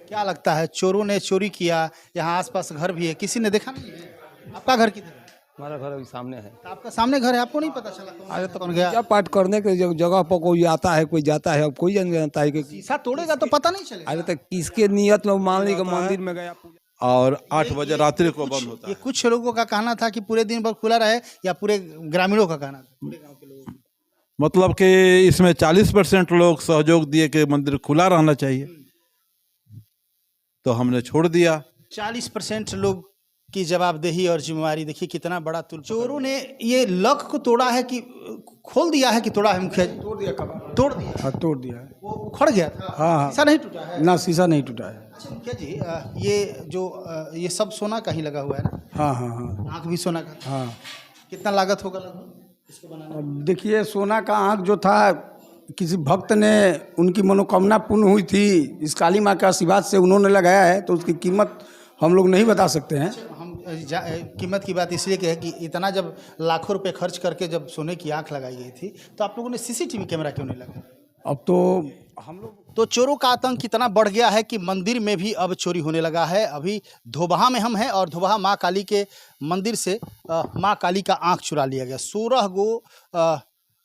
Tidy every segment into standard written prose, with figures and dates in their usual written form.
क्या लगता है, चोरों ने चोरी किया, यहाँ आसपास घर भी है, किसी ने देखा नहीं है? आपका घर किधर है? हमारा घर अभी सामने है। तो आपका सामने घर है, आपको नहीं पता चला अरे तो कौन गया? पूजा पाठ करने के जगह पर कोई आता है, कोई जाता है, अब कोई नहीं जानता है कि शीशा तोड़ेगा तो पता नहीं चलेगा। अरे तो किसके नियत में मान ली कि मंदिर में गया पूजा। और 8 बजे रात्रि को बंद होता ये है। कुछ लोगों का कहना था कि पूरे दिन भर खुला रहे, या पूरे ग्रामीणों का कहना था, पूरे गांव के लोगों का? मतलब कि इसमें 40% लोग सहयोग दिए कि मंदिर खुला रहना चाहिए, तो हमने छोड़ दिया। 40% लोग की जवाबदेही और जिम्मेवारी, देखिए कितना बड़ा तुल। चोरों ने ये लॉक को तोड़ा है कि खोल दिया है कि तोड़ा है? मुखिया जी तोड़ दिया कबाड़। तोड़ दिया, हाँ तोड़ दिया है। वो उखड़ गया था। हाँ ऐसा नहीं टूटा है? ना शीशा नहीं टूटा है। अच्छा मुखिया जी, ये जो ये सब सोना का ही लगा हुआ है ना? हाँ हाँ हाँ आँख भी सोना का? हाँ। कितना लागत होगा लगभग इसको बनाने में? अब देखिए सोना का आँख जो था, किसी भक्त ने, उनकी मनोकामना पूर्ण हुई थी, इस काली माँ के आशीर्वाद से उन्होंने लगाया है, तो उसकी कीमत हम लोग नहीं बता सकते हैं। हम कीमत की बात इसलिए कहे कि इतना जब लाखों रुपए खर्च करके जब सोने की आंख लगाई गई थी, तो आप लोगों ने सीसीटीवी कैमरा क्यों नहीं लगाया? अब तो हम लोग, तो चोरों का आतंक कितना बढ़ गया है कि मंदिर में भी अब चोरी होने लगा है। अभी धोबहा में हम हैं और धोबहा माँ काली के मंदिर से माँ काली का आंख चुरा लिया गया। 16 गो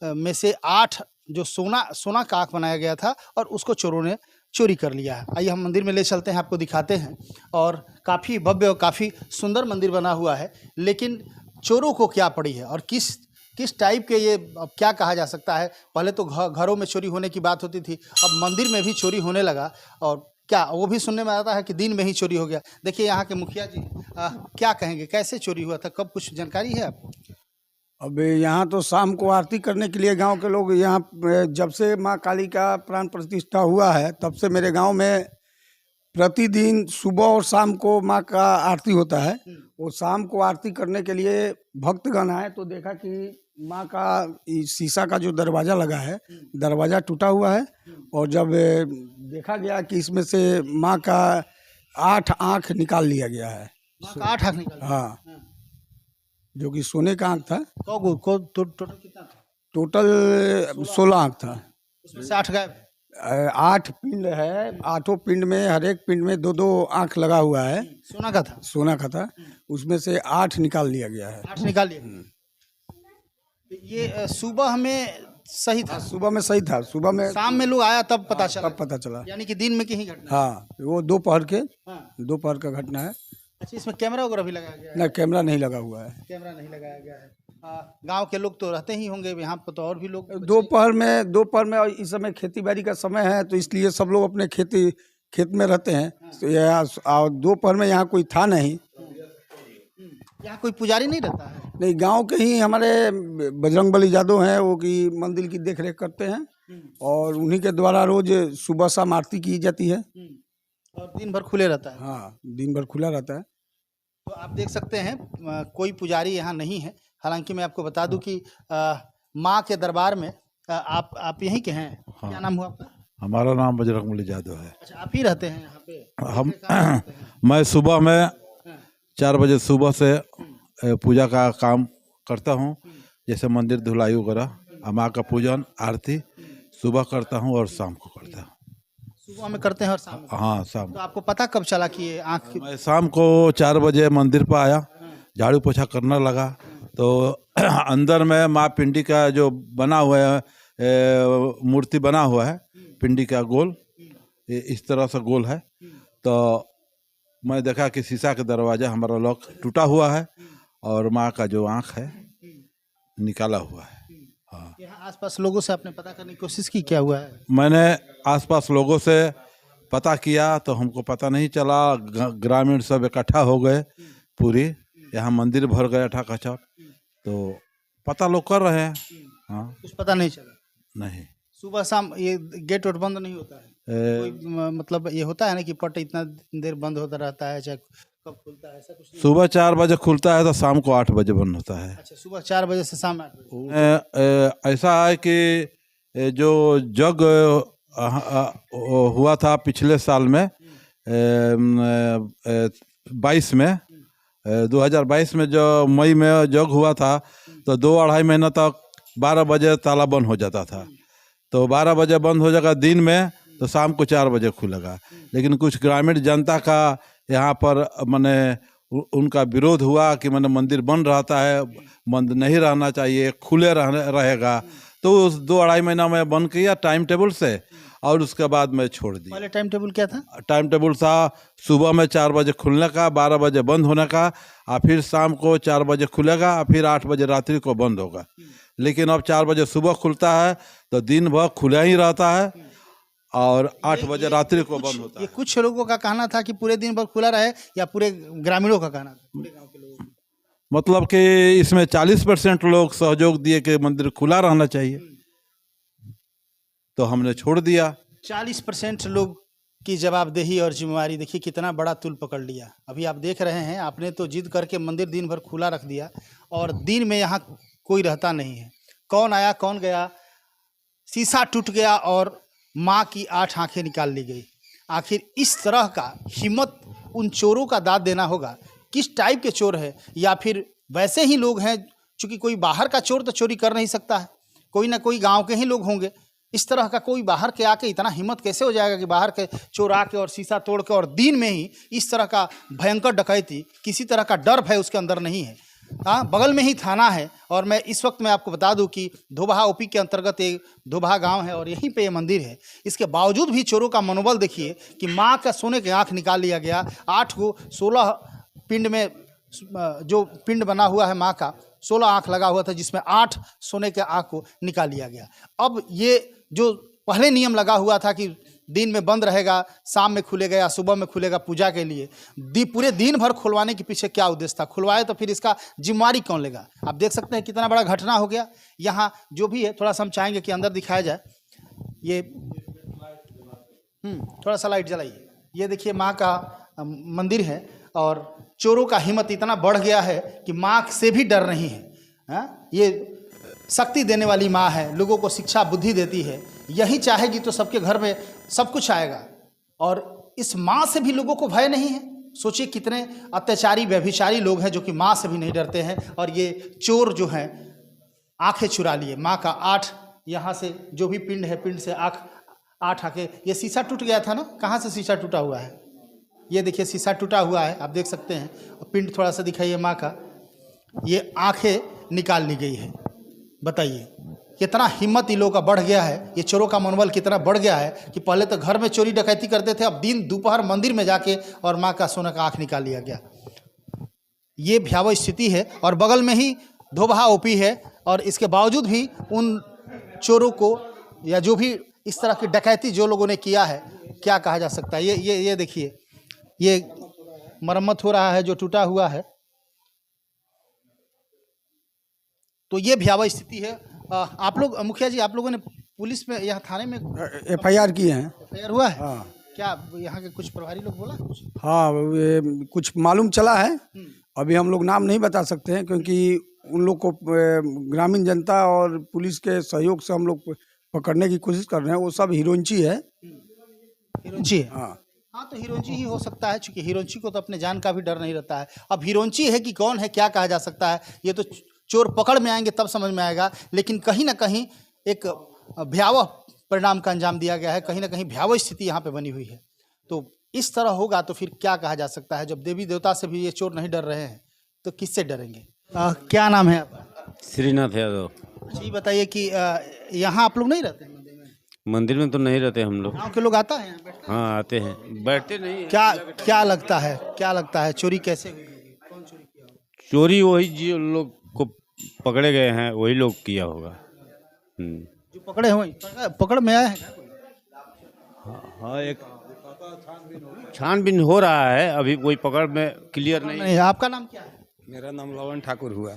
में से 8 जो सोना का आंख बनाया गया था, और उसको चोरों ने चोरी कर लिया है। आइए हम मंदिर में ले चलते हैं, आपको दिखाते हैं। और काफ़ी भव्य और काफ़ी सुंदर मंदिर बना हुआ है, लेकिन चोरों को क्या पड़ी है और किस टाइप के ये, अब क्या कहा जा सकता है। पहले तो घरों में चोरी होने की बात होती थी, अब मंदिर में भी चोरी होने लगा, और क्या वो भी सुनने में आता है कि दिन में ही चोरी हो गया। देखिए यहाँ के मुखिया जी क्या कहेंगे, कैसे चोरी हुआ था, कब, कुछ जानकारी है आपको? अब यहाँ तो शाम को आरती करने के लिए गांव के लोग, यहाँ जब से माँ काली का प्राण प्रतिष्ठा हुआ है, तब से मेरे गांव में प्रतिदिन सुबह और शाम को माँ का आरती होता है। वो शाम को आरती करने के लिए भक्तगण आए तो देखा कि माँ का शीशा का जो दरवाज़ा लगा है, दरवाज़ा टूटा हुआ है, और जब देखा गया कि इसमें से माँ का 8 आँख निकाल लिया गया है। माँ का 8 आँख निकाला? हाँ, जो कि सोने का आँख था। टोटल कितना था? टोटल 16 आँख था। उसमें से 8 गायब? 8 पिंड है, 8 पिंड में हर एक पिंड में 2-2 आँख लगा हुआ है। सोना का था? सोना का था, उसमें से 8 निकाल लिया गया है। 8 निकाल लिया। ये सुबह में सही था? सुबह में सही था, सुबह में। शाम में लोग आया तब पता चला? तब पता चला, यानी कि दिन में की ही घटना? हाँ, वो दोपहर के, हाँ। दोपहर का घटना है। अच्छा, इसमें कैमरा वगैरह भी लगाया गया है? ना, कैमरा नहीं लगा हुआ है। कैमरा नहीं लगाया गया है। गांव के लोग तो रहते ही होंगे यहाँ पर, तो और भी लोग? दोपहर में, और इस समय खेती बाड़ी का समय है, तो इसलिए सब लोग अपने खेत में रहते हैं। तो यहाँ दोपहर में यहाँ कोई था नहीं। यहाँ कोई पुजारी नहीं रहता है? नहीं, गांव के ही हमारे बजरंगबली यादव हैं, वो कि मंदिर की देख रेख करते हैं, और उन्हीं के द्वारा रोज सुबह शाम आरती की जाती है। और दिन भर खुले रहता है? हाँ, दिन भर खुला रहता है। तो आप देख सकते हैं कोई पुजारी यहाँ नहीं है। हालांकि मैं आपको बता दूं कि माँ के दरबार में आप यहीं के हैं? हाँ। क्या नाम हुआ आपका? हमारा नाम बजरंगबली यादव है। अच्छा, आप ही रहते हैं यहाँ पे? हम मैं सुबह में 4 बजे सुबह से पूजा का काम करता हूँ, जैसे मंदिर धुलाई वगैरह, माँ का पूजन आरती सुबह करता हूँ और शाम को करता हूँ। सुबह में करते हैं और शाम को? हाँ, शाम। तो आपको पता कब चला कि ये आँख? मैं शाम को 4 बजे मंदिर पर आया, झाड़ू पोछा करने लगा, तो अंदर में माँ पिंडी का जो बना हुआ है, मूर्ति बना हुआ है पिंडी का गोल, इस तरह से गोल है। तो मैं देखा कि शीशा का दरवाज़ा हमारा लॉक टूटा हुआ है, और माँ का जो आँख है निकाला हुआ है। हाँ, यहाँ आसपास लोगों से आपने पता करने की कोशिश की, क्या हुआ है? मैंने आसपास लोगों से पता किया तो हमको पता नहीं चला। ग्रामीण सब इकट्ठा हो गए, पूरी यहाँ मंदिर भर गया ठकाठक, तो पता लोग कर रहे हैं। हाँ, कुछ पता नहीं चला? नहीं। सुबह शाम ये गेट वेट बंद नहीं होता है? कोई मतलब ये होता है ना कि पट इतना देर बंद होता रहता है, चाहे कब खुलता है, ऐसा कुछ नहीं? सुबह 4 बजे खुलता है तो शाम को 8 बजे बंद होता है। अच्छा, सुबह 4 बजे से शाम 8 बजे? ऐसा है कि जो जग हुआ था पिछले साल में 22 में, 2022 में जो मई में जग हुआ था, तो 2-2.5 महीना तक 12 बजे ताला बंद हो जाता था। तो 12 बजे बंद हो जाएगा दिन में, तो शाम को 4 बजे खुलेगा। लेकिन कुछ ग्रामीण जनता का यहाँ पर माने उनका विरोध हुआ कि माने मंदिर बंद रहता है, बंद नहीं रहना चाहिए, खुले रहेगा। तो उस 2-2.5 महीना में बंद किया टाइम टेबल से, और उसके बाद मैं छोड़ दिया। पहले टाइम टेबल क्या था? टाइम टेबल था सुबह में 4 बजे खुलने का, 12 बजे बंद होने का, और फिर शाम को 4 बजे खुलेगा, और फिर 8 बजे रात्रि को बंद होगा। लेकिन अब 4 बजे सुबह खुलता है तो दिन भर खुला ही रहता है, और 8 बजे रात्रि को बंद होता ये है। कुछ लोगों का कहना था कि पूरे दिन भर खुला रहे, या पूरे ग्रामीणों का कहना था? पूरे गांव के लोगों का। मतलब कि इसमें 40% लोग सहयोग दिए कि मंदिर खुला रहना चाहिए, तो हमने छोड़ दिया। 40% लोग की जवाबदेही और जिम्मेवारी, देखिए कितना बड़ा तुल पकड़ लिया। अभी आप देख रहे हैं, आपने तो जिद करके मंदिर दिन भर खुला रख दिया, और दिन में यहाँ कोई रहता नहीं है। कौन आया कौन गया, शीशा टूट गया और माँ की 8 आंखें निकाल ली गई। आखिर इस तरह का हिम्मत उन चोरों का दाद देना होगा। किस टाइप के चोर है, या फिर वैसे ही लोग हैं? चूँकि कोई बाहर का चोर तो चोरी कर नहीं सकता है, कोई ना कोई गांव के ही लोग होंगे। इस तरह का कोई बाहर के आके इतना हिम्मत कैसे हो जाएगा कि बाहर के चोर आके और शीशा तोड़ के और दिन में ही इस तरह का भयंकर डकैती, किसी तरह का डर भय उसके अंदर नहीं है। हाँ, बगल में ही थाना है, और मैं इस वक्त मैं आपको बता दूं कि धोबहा ओपी के अंतर्गत एक धोबहा गांव है, और यहीं पे ये मंदिर है। इसके बावजूद भी चोरों का मनोबल देखिए कि माँ का सोने के आँख निकाल लिया गया। 8 को 16 पिंड में जो पिंड बना हुआ है माँ का, 16 आँख लगा हुआ था, जिसमें 8 सोने के आँख को निकाल लिया गया। अब ये जो पहले नियम लगा हुआ था कि दिन में बंद रहेगा, शाम में खुलेगा या सुबह में खुलेगा पूजा के लिए, पूरे दिन भर खुलवाने के पीछे क्या उद्देश्य था? खुलवाए तो फिर इसका जिम्मेवारी कौन लेगा? आप देख सकते हैं कितना बड़ा घटना हो गया। यहाँ जो भी है, थोड़ा सा हम चाहेंगे कि अंदर दिखाया जाए। ये थोड़ा सा लाइट जलाइए। ये देखिए माँ का मंदिर है, और चोरों का हिम्मत इतना बढ़ गया है कि माँ से भी डर नहीं है। हाँ, ये शक्ति देने वाली माँ है, लोगों को शिक्षा बुद्धि देती है। यही चाहेगी तो सबके घर में सब कुछ आएगा, और इस माँ से भी लोगों को भय नहीं है। सोचिए कितने अत्याचारी व्यभिचारी लोग हैं जो कि माँ से भी नहीं डरते हैं, और ये चोर जो हैं आंखें चुरा लिए। माँ का 8 यहाँ से जो भी पिंड है, पिंड से 8 आंखें। ये शीशा टूट गया था ना, कहाँ से शीशा टूटा हुआ है? ये देखिए शीशा टूटा हुआ है, आप देख सकते हैं। पिंड थोड़ा सा दिखाइए माँ का। ये आंखें निकाल ली गई है। बताइए कितना हिम्मत इन लोगों का बढ़ गया है, ये चोरों का मनोबल कितना बढ़ गया है कि पहले तो घर में चोरी डकैती करते थे, अब दिन दोपहर मंदिर में जाके और माँ का सोने का आँख निकाल लिया गया। ये भयावह स्थिति है, और बगल में ही धोबहा ओपी है, और इसके बावजूद भी उन चोरों को या जो भी इस तरह की डकैती जो लोगों ने किया है, क्या कहा जा सकता है। ये देखिए, ये मरम्मत हो रहा है जो टूटा हुआ है। तो ये भयावह स्थिति है। आप लोग मुखिया जी, आप लोगों ने पुलिस में, यहाँ थाने में FIR किए हैं। FIR हुआ है? हाँ। क्या यहाँ के कुछ प्रभारी लोग बोला कुछ? हाँ, ये कुछ मालूम चला है। अभी हम लोग नाम नहीं बता सकते हैं, क्योंकि उन लोग को ग्रामीण जनता और पुलिस के सहयोग से हम लोग पकड़ने की कोशिश कर रहे हैं। वो सब हिरोंची है। हिरोंची है? हाँ हाँ, तो हिरोंची ही हो सकता है, क्योंकि हिरोंची को तो अपने जान का भी डर नहीं रहता है। अब हिरोंची है कि कौन है, क्या कहा जा सकता है? ये तो चोर पकड़ में आएंगे तब समझ में आएगा। लेकिन कहीं ना कहीं एक भयावह परिणाम का अंजाम दिया गया है, कहीं ना कहीं भयावह स्थिति यहाँ पे बनी हुई है। तो इस तरह होगा तो फिर क्या कहा जा सकता है? जब देवी देवता से भी ये चोर नहीं डर रहे हैं तो किससे डरेंगे? क्या नाम है आपका? श्रीनाथ यादव। अच्छा, ये बताइए कि यहाँ आप लोग नहीं रहते हैं मंदिर में? मंदिर में तो नहीं रहते हम लोग। गाँव के लोग आता है यहाँ बैठते? हाँ, आते हैं, बैठते नहीं हैं। क्या लगता है चोरी कैसे हुई होगी? कौन चोरी किया होगा? चोरी वही जो लोग को पकड़े गए हैं वही लोग किया होगा। जो पकड़े हुए पकड़ में आए हैं? हाँ, एक छानबीन हो रहा है, अभी कोई पकड़ में क्लियर नहीं। नहीं। आपका नाम क्या है? मेरा नाम लवन ठाकुर हुआ।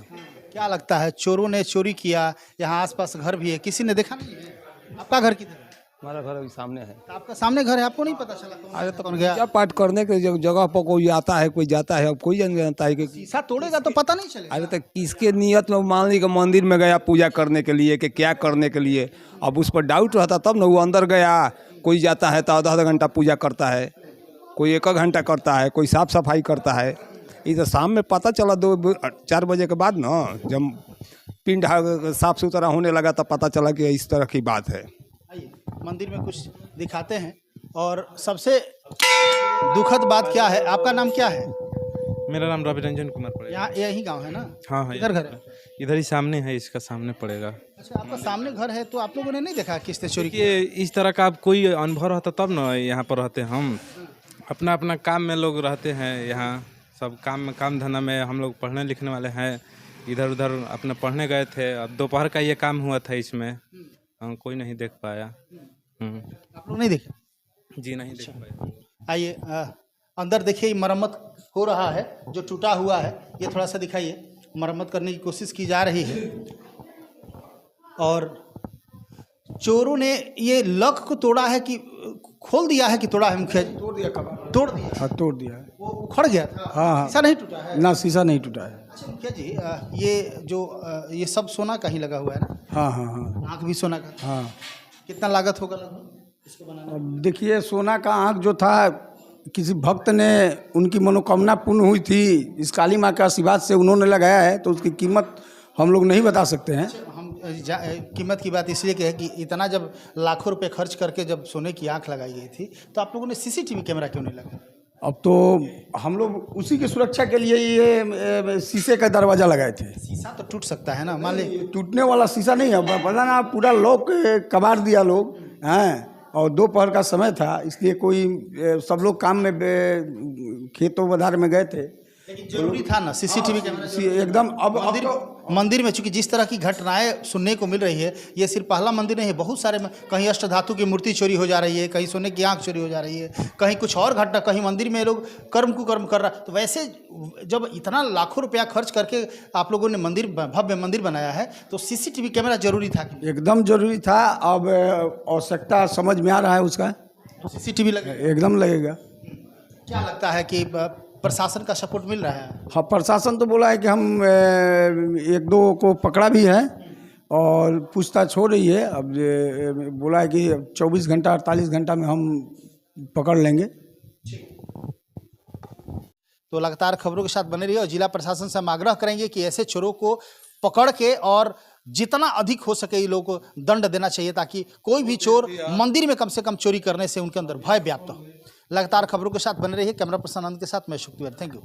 क्या लगता है, चोरों ने चोरी किया, यहाँ आसपास घर भी है, किसी ने देखा नहीं है? आपका घर किधर है? हमारा घर अभी सामने है। तो आपका सामने घर है, आपको नहीं पता चला कौन गया? पूजा पाठ करने के जगह पर कोई आता है, कोई जाता है, अब कोई नहीं जानता है कि शीशा तोड़ेगा तो पता नहीं चलेगा। अरे तो किसके नियत में मान ली कि मंदिर में गया पूजा करने के लिए कि क्या करने के लिए, अब उस पर डाउट रहता तब ना वो अंदर गया। कोई जाता है तो आधा घंटा पूजा करता है, कोई 1 घंटा करता है, कोई साफ सफाई करता है। ये तो शाम में पता चला 2-4 बजे के बाद ना, जब पिंड साफ सुथरा होने लगा तब पता चला कि इस तरह की बात है। आइए, मंदिर में कुछ दिखाते हैं। और सबसे दुखद बात क्या है, आपका नाम क्या है? मेरा नाम रवि रंजन कुमार पड़ेगा। यहाँ यही गांव है ना? हाँ हाँ, इधर घर है? इधर ही सामने है, इसका सामने पड़ेगा। अच्छा, आपका सामने घर है, तो आप लोगों ने नहीं देखा किसने चोरी किया? कि इस तरह का अब कोई अनुभव रहता तब ना यहाँ पर रहते हम। अपना अपना काम में लोग रहते हैं यहाँ, सब काम धंधा में। हम लोग पढ़ने लिखने वाले हैं, इधर उधर अपना पढ़ने गए थे। अब दोपहर का ये काम हुआ था इसमें, कोई नहीं देख पाया। आप लोग नहीं देखे? जी नहीं देख पाया। आइए अंदर देखिए, मरम्मत हो रहा है, जो टूटा हुआ है ये थोड़ा सा दिखाइए। मरम्मत करने की कोशिश की जा रही है और चोरों ने ये लॉक को तोड़ा है कि खोल दिया है कि तोड़ा है? मुखिया जी तोड़ दिया कबाड़, तोड़ दिया, हाँ तोड़ दिया है। वो उखड़ गया था। हाँ ऐसा नहीं टूटा है? ना, शीशा नहीं टूटा है। अच्छा मुखिया जी, ये जो ये सब सोना का ही लगा हुआ है ना? हाँ हाँ हाँ आँख भी सोना का? हाँ। कितना लागत होगा लगभग इसको बनाने में? अब देखिए, सोना का आँख जो था, किसी भक्त ने, उनकी मनोकामना पूर्ण हुई थी, इस काली माँ के आशीर्वाद से उन्होंने लगाया है, तो उसकी कीमत हम लोग नहीं बता सकते हैं। हम कीमत की बात इसलिए कहे कि इतना जब लाखों रुपए खर्च करके जब सोने की आंख लगाई गई थी, तो आप लोगों ने सीसीटीवी कैमरा क्यों नहीं लगाया? अब तो हम लोग उसी की सुरक्षा के लिए ये शीशे का दरवाज़ा लगाए थे। शीशा तो टूट सकता है ना, मान लीजिए। टूटने वाला शीशा नहीं है, पता ना, पूरा लॉक कबाड़ दिया लोग हैं। और दोपहर का समय था, इसलिए कोई सब लोग काम में खेतों बधार में गए थे। लेकिन जरूरी था ना सीसीटीवी कैमरा? एकदम। अब मंदिर में चूंकि जिस तरह की घटनाएं सुनने को मिल रही है, ये सिर्फ पहला मंदिर नहीं है, बहुत सारे कहीं अष्टधातु की मूर्ति चोरी हो जा रही है, कहीं सोने की आंख चोरी हो जा रही है, कहीं कुछ और घटना, कहीं मंदिर में लोग कर्म कुकर्म कर रहा। तो वैसे जब इतना लाखों रुपया खर्च करके आप लोगों ने मंदिर, भव्य मंदिर बनाया है, तो सीसीटीवी कैमरा जरूरी था कि? एकदम जरूरी था। अब आवश्यकता समझ में आ रहा है उसका, तो सीसीटीवी लगे? एकदम लगेगा। क्या लगता है कि प्रशासन का सपोर्ट मिल रहा है? हाँ, प्रशासन तो बोला है कि हम एक दो को पकड़ा भी है और पूछताछ हो रही है। अब बोला है कि 24 घंटा 48 घंटा में हम पकड़ लेंगे। तो लगातार खबरों के साथ बने रहिए और जिला प्रशासन से हम आग्रह करेंगे कि ऐसे चोरों को पकड़ के और जितना अधिक हो सके ये लोगों को दंड देना चाहिए, ताकि कोई भी चोर मंदिर में कम से कम चोरी करने से उनके अंदर भय व्याप्त हो। लगातार खबरों के साथ बने रहिए। कैमरा पर्सन आनंद के साथ मैं शुक्तिवर, थैंक यू।